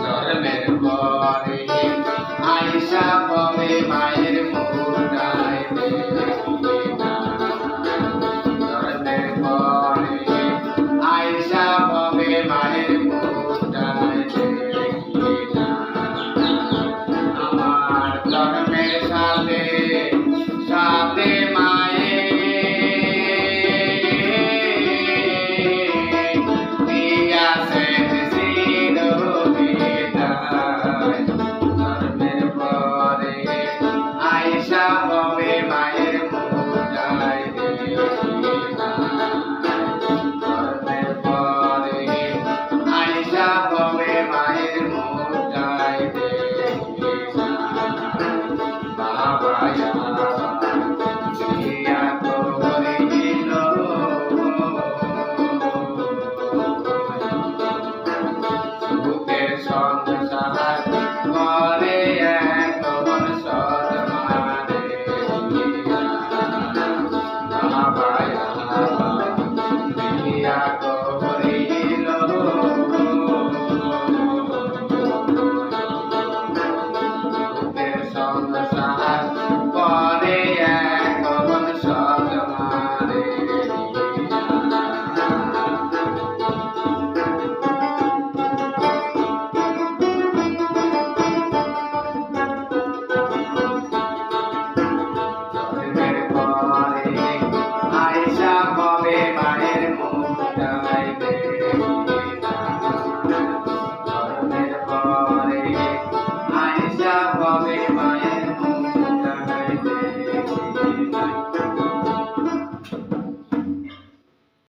জন্মের পরে আইসা পাবে মায়ের মুখটায় দেখি না। জন্মের পরে আইসা পাবে মায়ের মুখটায় দেখি না। আমার জন্মের সাথে সাথে মায়ের দিয়াছেন চিরবিদায়। জন্মের পরে আইসা পাবে মায়ের মুখটায় দেখি না। জন্মের পরে আইসা পাবে মায়ের মুখটায় দেখি না। বাবা জিয়া করে দিল সুখের সংসার